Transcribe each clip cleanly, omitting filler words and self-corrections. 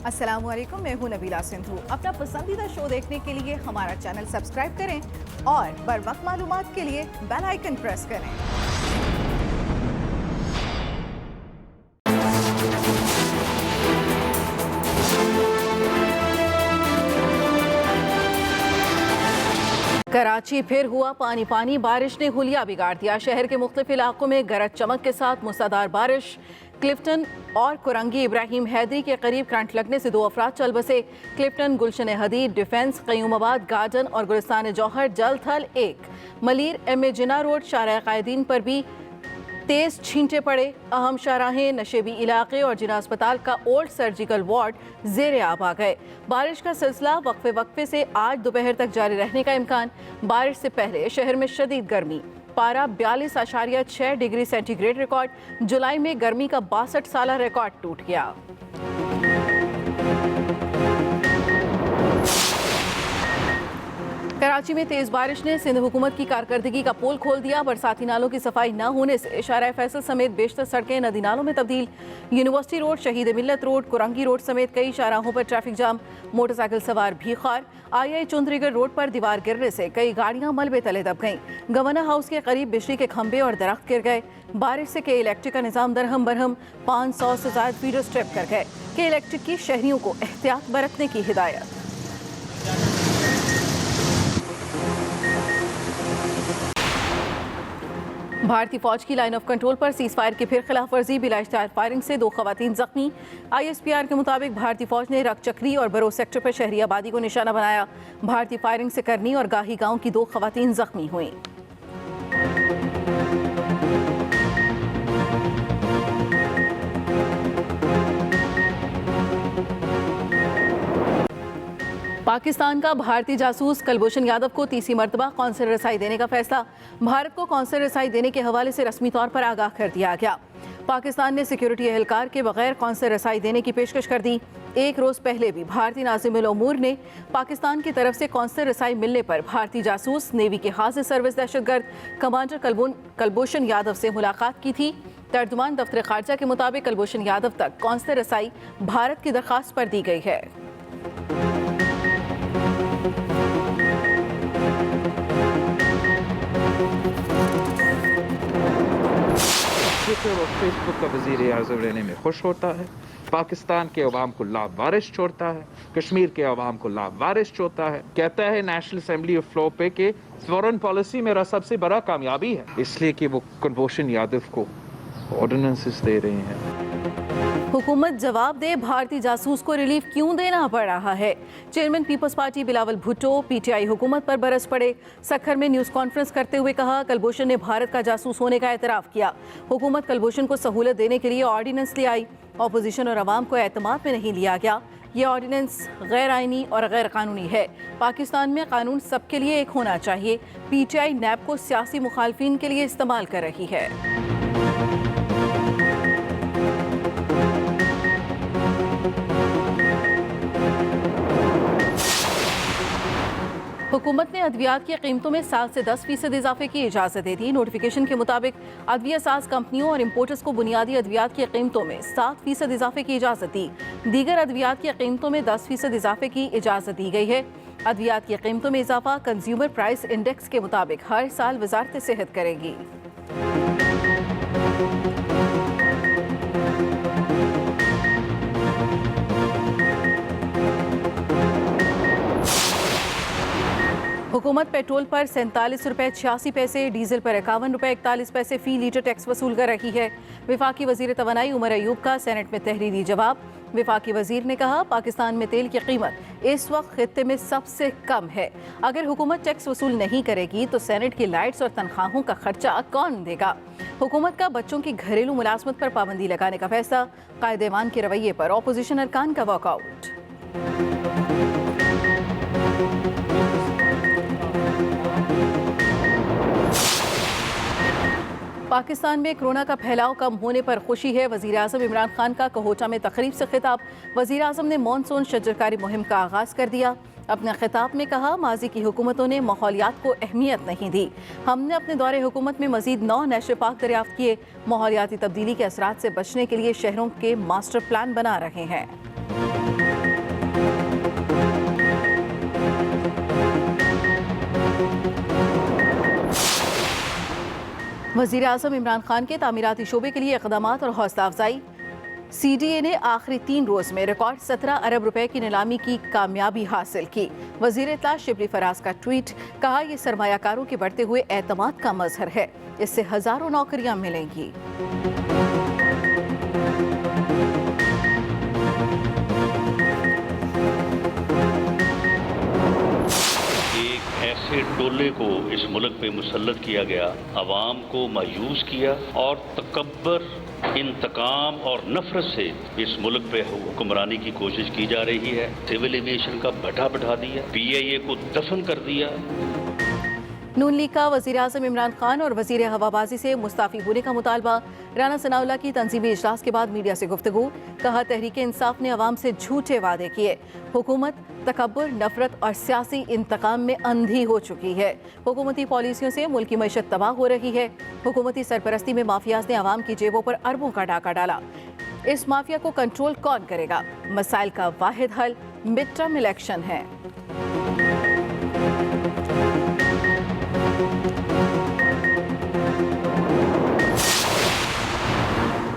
अस्सलामुअलैकुम, मैं हूं नबीला सिंधु। अपना पसंदीदा शो देखने के लिए हमारा चैनल सब्सक्राइब करें और बर वक्त मालूमात के लिए बेल आइकन प्रेस करें। कराची फिर हुआ पानी पानी। बारिश ने हुलिया बिगाड़ दिया। शहर के मुख्तलिफ इलाकों में गरज चमक के साथ मूसलाधार बारिश। क्लिफ्टन और कुरंगी इब्राहिम हैदरी के करीब करंट लगने से 2 अफराद चल बसे। क्लिफ्टन, गुलशन हदीद, डिफेंस, क़य्यूमाबाद गार्डन और गुलिस्तान जौहर जल थल 1। मलीर एम जिना रोड शाहराह कायदीन पर भी तेज छींटे पड़े। अहम शाहराहें, नशेबी इलाके और जिना अस्पताल का ओल्ड सर्जिकल वार्ड ज़ेरे आब आ गए। बारिश का सिलसिला वक्फे वक्फे से आज दोपहर तक जारी रहने का इम्कान। बारिश से पहले शहर में शदीद गर्मी। पारा 42.6 डिग्री सेंटीग्रेड रिकॉर्ड। जुलाई में गर्मी का 62 साल रिकॉर्ड टूट गया। कराची में तेज बारिश ने सिंध हुकूमत की कारकर्दगी का पोल खोल दिया। बरसाती नालों की सफाई न होने से शाहराह फैसल समेत बेशतर सड़कें नदी नालों में तब्दील। University Road, Shaheed Millat road, Korangi road समेत कई शाहराहों पर ट्रैफिक जाम। मोटरसाइकिल सवार भी खार। आई चुंदरीगढ़ रोड पर दीवार गिरने से कई गाड़ियां मलबे तले दब गईं। गवर्नर हाउस के करीब बिजली के खंभे और दरख्त गिर गए। बारिश से के इलेक्ट्रिक का निज़ाम दरहम बरहम। 500 से ज्यादा फीडर स्ट्रिप कर गए। के इलेक्ट्रिक की शहरियों को एहतियात बरतने की हिदायत। भारतीय फौज की लाइन ऑफ कंट्रोल पर सीज फायर की फिर खिलाफ वर्जी। बिलाइश्तिहार फायरिंग से 2 खवातीन जख्मी। ISPR के मुताबिक भारतीय फौज ने रकचक्री और बरो सेक्टर पर शहरी आबादी को निशाना बनाया। भारतीय फायरिंग से करनी और गाही गांव की 2 खवातीन जख्मी हुई। पाकिस्तान का भारतीय जासूस कुलभूषण यादव को तीसरी मरतबा कौंसल रसाई देने का फैसला। भारत को कौंसल रसाई देने के हवाले से रस्मी तौर पर आगाह कर दिया गया। पाकिस्तान ने सिक्योरिटी एहलकार के बगैर कौंसल रसाई देने की पेशकश कर दी। एक रोज़ पहले भी भारतीय नाज़िमुल उमूर ने पाकिस्तान की तरफ से कौंसल रसाई मिलने पर भारतीय जासूस, नेवी के हाजिर सर्विस दहशतगर्द कमांडर कुलभूषण यादव से मुलाकात की थी। तर्जुमान दफ्तर खारजा के मुताबिक कुलभूषण यादव तक कौंसल रसाई भारत की दरख्वास्त पर दी गई है। और फेसबुक का वज़ीर आज़म रहने में खुश होता है। पाकिस्तान के अवाम को लाभ वारिस छोड़ता है। कश्मीर के अवाम को लाभ वारिस छोड़ता है। कहता है नेशनल असेंबली ऑफ फ्लो पे के फॉरेन पॉलिसी मेरा सबसे बड़ा कामयाबी है, इसलिए कि वो कुलभूषण यादव को ऑर्डिनेंसेस दे रहे हैं। हुकूमत जवाब दे, भारतीय जासूस को रिलीफ क्यों देना पड़ रहा है। चेयरमैन पीपल्स पार्टी बिलावल भुट्टो PTI हुकूमत पर बरस पड़े। सखर में न्यूज़ कॉन्फ्रेंस करते हुए कहा, कुलभूषण ने भारत का जासूस होने का एतराफ़ किया। हुकूमत कुलभूषण को सहूलत देने के लिए ऑर्डिनेंस ले आई। अपोजिशन और अवाम को एतमाद में नहीं लिया गया। ये ऑर्डिनेंस गैर आइनी और गैर कानूनी है। पाकिस्तान में कानून सबके लिए एक होना चाहिए। PTI नैब को सियासी मुखालफिन के लिए इस्तेमाल कर रही है। हुकूमत ने अद्वियात की कीमतों में 7 से 10% इजाफे की इजाज़त दे दी। नोटिफिकेशन के मुताबिक अद्विया साज कंपनियों और इम्पोर्टर्स को बुनियादी अद्वियात की कीमतों में 7% इजाफे की इजाज़त दी। दीगर अद्वियात की कीमतों में 10% इजाफे की इजाज़त दी गई है। अद्वियात की कीमतों में इजाफा कंज्यूमर प्राइस इंडेक्स के मुताबिक हर साल वजारत सेहत करेगी। हुकूमत पेट्रोल पर 47 रुपये 86 पैसे, डीजल पर 51 रुपये 41 पैसे फ़ी लीटर टैक्स वसूल कर रही है। वफाकी वज़ीर तवानाई उमर अयूब का सेनेट में तहरीरी जवाब। वफाकी वज़ीर ने कहा, पाकिस्तान में तेल की कीमत इस वक्त खित्ते में सबसे कम है। अगर हुकूमत टैक्स वसूल नहीं करेगी तो सेनेट की लाइट्स और तनख्वाहों का खर्चा कौन देगा। हुकूमत का बच्चों की घरेलू मुलाजमत पर पाबंदी लगाने का फैसला। कायदेमान के रवैये पर अपोजिशन अरकान का वॉकआउट। पाकिस्तान में कोरोना का फैलाव कम होने पर खुशी है। वज़ीर आज़म इमरान खान का कोहोटा में तकरीब से खिताब। वज़ीर आज़म ने मॉनसून शजरकारी मुहिम का आगाज़ कर दिया। अपने खिताब में कहा, माजी की हुकूमतों ने माहौलियात को अहमियत नहीं दी। हमने अपने दौरे हुकूमत में मज़ीद 9 नेशर पार्क दरियाफ्त किए। माहौलियाती तब्दीली के असरात से बचने के लिए शहरों के मास्टर प्लान बना रहे हैं। वज़ीर आज़म इमरान खान के तामीराती शोबे के लिए इक़दामात और हौसला अफजाई। CDA ने आखिरी 3 रोज़ में रिकॉर्ड 17 अरब रुपए की नीलामी की कामयाबी हासिल की। वज़ीर इत्तला शिबली फराज का ट्वीट, कहा यह सरमायाकारों के बढ़ते हुए एतमाद का मजहर है, इससे हज़ारों नौकरियां मिलेंगी। ऐसे टोले को इस मुल्क पे मुसल्लत किया गया, अवाम को मायूस किया और तकब्बर, इंतकाम और नफरत से इस मुल्क पे हुक्मरानी की कोशिश की जा रही है। सिविल एविएशन का भट्ठा बैठा दिया, PIA को दफन कर दिया। नून लीग का वज़ीर आज़म इमरान खान और वज़ीर हवाबाजी से मुस्ताफ़ी होने का मुतालबा। राना सनाउल्लाह की तंजीमी इजलास के बाद मीडिया से गुफ्तगू, कहा तहरीक इंसाफ ने अवाम से झूठे वादे किए। हुकूमत तकब्बुर, नफरत और सियासी इंतकाम में अंधी हो चुकी है। हुकूमती पॉलिसियों से मुल्क की मईशत तबाह हो रही है। हुकूमती सरपरस्ती में माफियाज ने अवाम की जेबों पर अरबों का डाका डाला। इस माफिया को कंट्रोल कौन करेगा? मसाइल का वाहिद हल मिड टर्म इलेक्शन है।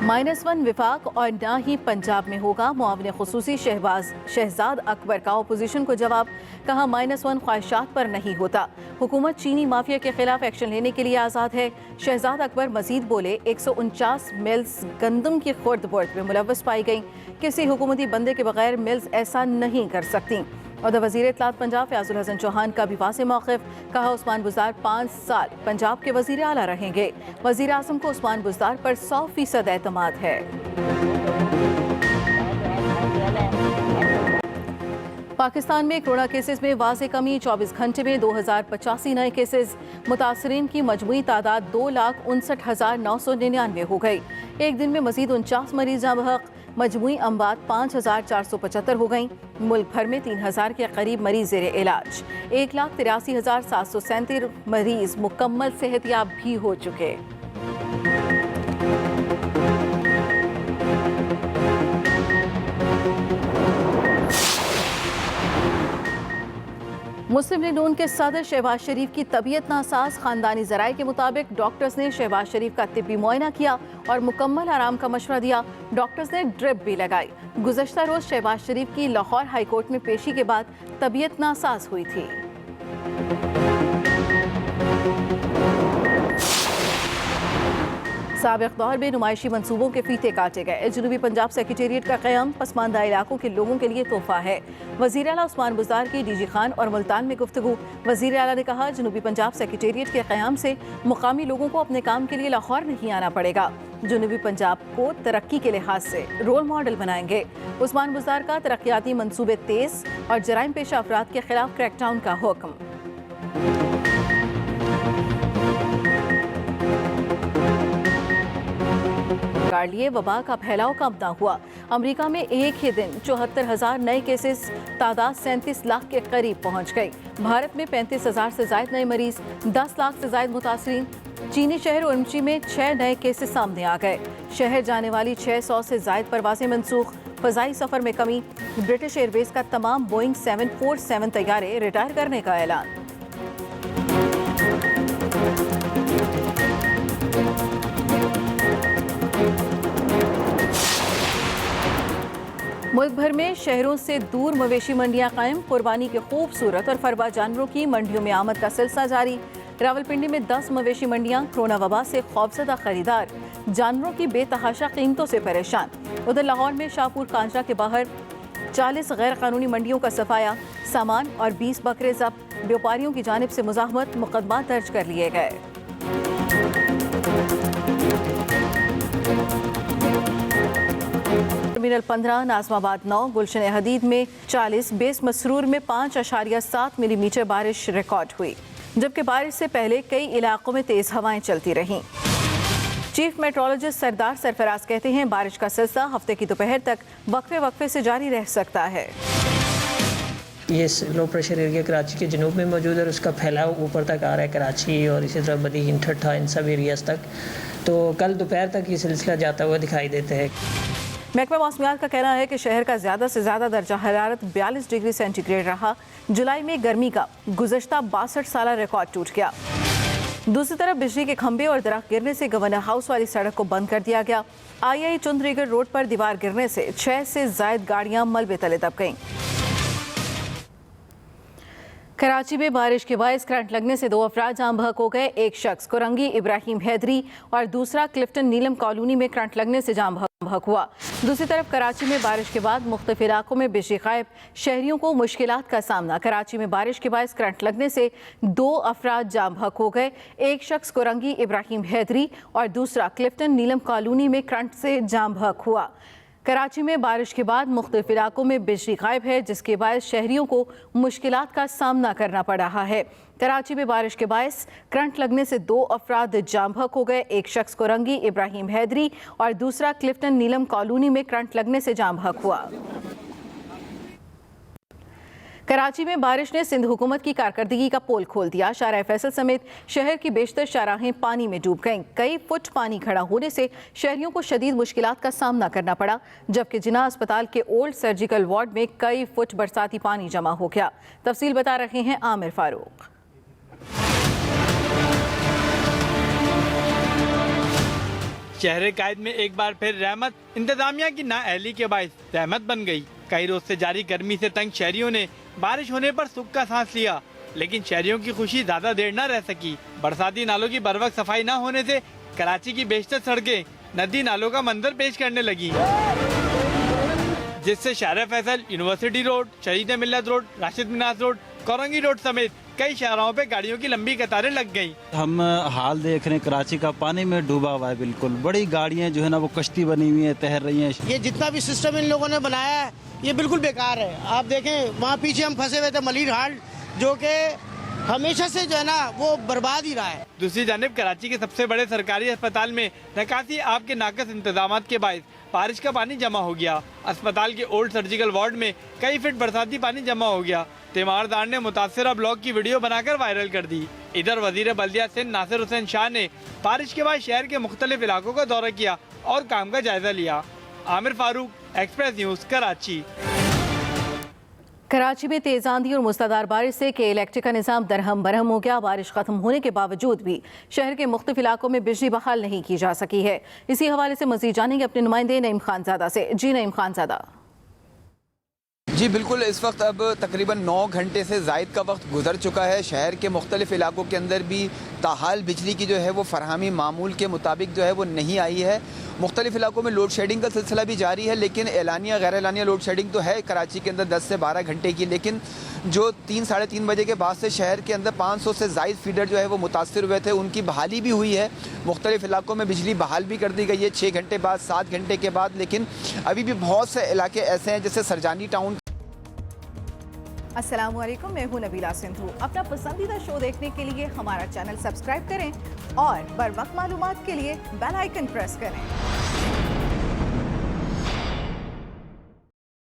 -1 विफाक और ना ही पंजाब में होगा। मुआविन खुसूसी शहजाद अकबर का अपोजिशन को जवाब, कहा -1 ख्वाहिशात पर नहीं होता। हुकूमत चीनी माफिया के खिलाफ एक्शन लेने के लिए आज़ाद है। शहजाद अकबर मजीद बोले, 149 मिल्स गंदम की खुर्द बुर्द में मुलव्वस पाई गई। किसी हुकूमती बंदे के बगैर मिल्स ऐसा नहीं कर सकती। और वज़ीर इत्तलात पंजाब फयाजुल हसन चौहान का भी वाज़ेह मौक़िफ़, कहा उस्मान बुज़दार 5 साल पंजाब के वज़ीर आला रहेंगे। वज़ीर आज़म को उस्मान बुज़दार पर 100% एतमाद है। पाकिस्तान में कोरोना केसेस में वाज़ेह कमी, 24 घंटे में 2085 नए केसेस। मुतासरीन की मजमूई तादाद 2,59,999 हो गई। एक दिन में मजीद 49 मरीज जाँ बहक। मजमूई अमवात 5,475 हो गई। मुल्क भर में 3,000 के करीब मरीज ज़ेरे इलाज। 1,83,737 मरीज मुकम्मल सेहतियाब भी हो चुके। मुस्लिम लीग नून के सदर शहबाज शरीफ की तबीयत नासाज। खानदानी जराये के मुताबिक डॉक्टर्स ने शहबाज शरीफ का तिब्बी मुआयना किया और मुकम्मल आराम का मशवरा दिया। डॉक्टर्स ने ड्रिप भी लगाई। गुज़श्ता रोज शहबाज शरीफ की लाहौर हाई कोर्ट में पेशी के बाद तबीयत नासाज हुई थी। साबिक़ दौर में नुमाइशी मंसूबों के फीते काटे गए। जनूबी पंजाब सेक्रेटेरिएट का क़याम पसमानदा इलाकों के लोगों के लिए तोहफा है। वज़ीर आला उस्मान बुज़दार की DG खान और मुल्तान में गुफ्तगू। वज़ीर आला ने कहा, जनूबी पंजाब सेक्रेटेरिएट के क़याम से मुकामी लोगों को अपने काम के लिए लाहौर नहीं आना पड़ेगा। जनूबी पंजाब को तरक्की के लिहाज से रोल मॉडल बनाएंगे। उस्मान बुज़दार का तरक्याती मंसूबे तेज़ और जराइम पेशा अफराद के खिलाफ क्रैकडाउन का हुक्म। लिए वबा का फैलाव कम ना हुआ। अमेरिका में एक ही दिन 74,000 नए केसेस, तादाद 37 लाख के करीब पहुंच गई। भारत में 35,000 से ज्यादा नए मरीज, 10 लाख से ज्यादा मुतासरीन। चीनी शहर उर्मची में 6 नए केसेस सामने आ गए। शहर जाने वाली 600 से ज्यादा परवाजें मनसूख। फ़ज़ाई सफ़र में कमी। ब्रिटिश एयरवेज का तमाम बोइंग 747 तैयारे रिटायर करने का ऐलान। मुल्क भर में शहरों से दूर मवेशी मंडियां कायम। कुर्बानी के खूबसूरत और फरवा जानवरों की मंडियों में आमद का सिलसिला जारी। रावलपिंडी में 10 मवेशी मंडियां। कोरोना वबा से खौफजदा खरीदार जानवरों की बेतहाशा कीमतों से परेशान। उधर लाहौर में शाहपुर कांजरा के बाहर 40 गैर कानूनी मंडियों का सफाया। सामान और 20 बकरे जब्त। व्यापारियों की जानिब से मुज़ाहमत, मुकदमा दर्ज कर लिए गए। टर्मिनल 15, नाज़माबाद 9, गुलशन हदीद में 40, बेस मसरूर में 5.7 मिलीमीटर बारिश रिकॉर्ड हुई, जबकि बारिश से पहले कई इलाकों में तेज हवाएं चलती रहीं। चीफ मेट्रोलॉजिस्ट सरदार सरफराज कहते हैं, बारिश का सिलसिला हफ्ते की दोपहर तक वक्फे वक्फे से जारी रह सकता है। ये लो प्रेशर एरिया कराची के जनूब में मौजूद है और उसका फैलाव ऊपर तक आ रहा है, कराची और इसी तरह बदी, हिंठा, इन सब एरियाज़ तक। तो कल दोपहर तक ये सिलसिला जाता हुआ दिखाई देता है। महकमा मौसमियात का कहना है कि शहर का ज़्यादा से ज़्यादा दर्जा हरारत 42 डिग्री सेंटीग्रेड रहा। जुलाई में गर्मी का गुज़श्ता 62 साल रिकॉर्ड टूट गया। दूसरी तरफ बिजली के खंभे और दरख्त गिरने से गवर्नर हाउस वाली सड़क को बंद कर दिया गया। आई चुंदरीगढ़ रोड पर दीवार गिरने से 6 से ज़ायद गाड़ियां मलबे तले दब गईं। कराची में बारिश के बायस करंट लगने से 2 अफराद जाम बहक हो गए। एक शख्स कुरंगी इब्राहिम हैदरी और दूसरा क्लिफ्टन नीलम कॉलोनी में करंट लगने से जाम बहक हुआ। दूसरी तरफ कराची में बारिश के बाद मुख्तलिफ इलाकों में बिजली गायब, शहरियों को मुश्किलात का सामना। कराची में बारिश के बायस करंट लगने से 2 अफराद जाम बहक हो गए। एक शख्स कुरंगी इब्राहिम हैदरी और दूसरा क्लिफ्टन नीलम कॉलोनी में करंट से जाम बहक हुआ। कराची में बारिश के बाद मुख्तलिफ इलाकों में बिजली गायब है, जिसके बायस शहरियों को मुश्किलात का सामना करना पड़ रहा है। कराची में बारिश के बायस करंट लगने से 2 अफराद जाम बहक हो गए। एक शख्स कुरंगी इब्राहिम हैदरी और दूसरा क्लिफ्टन नीलम कॉलोनी में करंट लगने से जाम बहक हुआ। कराची में बारिश ने सिंध हुकूमत की कारकर्दगी का पोल खोल दिया। शाहराह फैसल समेत शहर की बेशतर शाहराहें पानी में डूब गईं। कई फुट पानी खड़ा होने से शहरियों को शदीद मुश्किलात का सामना करना पड़ा, जबकि जिना अस्पताल के ओल्ड सर्जिकल वार्ड में कई फुट बरसाती पानी जमा हो गया। तफसील बता रहे हैं आमिर फारूक। शहर कायद में एक बार फिर रहमत इंतजामिया की नाअहली के बायस रहमत बन गई। कई रोज से जारी गर्मी से तंग शहरियों ने बारिश होने पर सुख का सांस लिया, लेकिन शहरियों की खुशी ज्यादा देर न रह सकी। बरसाती नालों की बरवक्त सफाई न होने से कराची की बेशतर सड़कें नदी नालों का मंजर पेश करने लगी, जिससे शाहराह Faisal, university Road, Shaheed Millat Road, Rashid Minhas Road, Korangi Road समेत कई शहरों पे गाड़ियों की लंबी कतारें लग गईं। हम हाल देख रहे हैं, कराची का पानी में डूबा हुआ है बिल्कुल। बड़ी गाड़ियां जो है ना वो कश्ती बनी हुई है, तैर रही हैं। ये जितना भी सिस्टम इन लोगों ने बनाया है ये बिल्कुल बेकार है। आप देखें वहाँ पीछे हम फंसे हुए थे मलिर हाल्ट, जो कि हमेशा से जो है ना वो बर्बाद ही रहा है। दूसरी जानिब कराची के सबसे बड़े सरकारी अस्पताल में निकासी आप के नाकस इंतजाम के बायस बारिश का पानी जमा हो गया। अस्पताल के ओल्ड सर्जिकल वार्ड में कई फीट बरसाती पानी जमा हो गया। तीमारदार ने मुतासिरा ब्लॉक की वीडियो बनाकर वायरल कर दी। इधर वजीर बल्दिया सिंध नासिर हुसैन शाह ने बारिश के बाद शहर के मुख्तलिफ इलाकों का दौरा किया और काम का जायजा लिया। Aamir Farooq, Express News, Karachi. कराची में तेज आंधी और मूसलाधार बारिश से के इलेक्ट्रिक का निज़ाम दरहम बरहम हो गया। बारिश खत्म होने के बावजूद भी शहर के मुख्तलिफ इलाकों में बिजली बहाल नहीं की जा सकी है। इसी हवाले से मजीद जानेंगे अपने नुमाइंदे नईम खानजादा से। जी नईम खानजादा। जी बिल्कुल, इस वक्त अब तकरीबन 9 घंटे से ज़ायद का वक्त गुजर चुका है। शहर के मुख्तलिफ इलाकों के अंदर भी ताहाल बिजली की जो है वो फरहमी मामूल के मुताबिक जो है वो नहीं आई है। मुख्तलिफ इलाकों में लोड शेडिंग का सिलसिला भी जारी है, लेकिन एलानिया गैर एलानिया लोड शेडिंग तो है कराची के अंदर 10 से 12 घंटे की। लेकिन जो 3 साढ़े 3 बजे के बाद से शहर के अंदर 500 से ज़ायद फीडर जो है वो मुतासर हुए थे, उनकी बहाली भी हुई है। मुख्तलिफ इलाकों में बिजली बहाल भी कर दी गई है 6 घंटे बाद, 7 घंटे के बाद। लेकिन अभी भी बहुत से इलाके ऐसे हैं जैसे सरजानी टाउन। अस्सलाम वालेकुम, मैं हूं नबीला सिंधु। अपना पसंदीदा शो देखने के लिए हमारा चैनल सब्सक्राइब करें और बर वक्त मालूमात के लिए बेल आइकन प्रेस करें।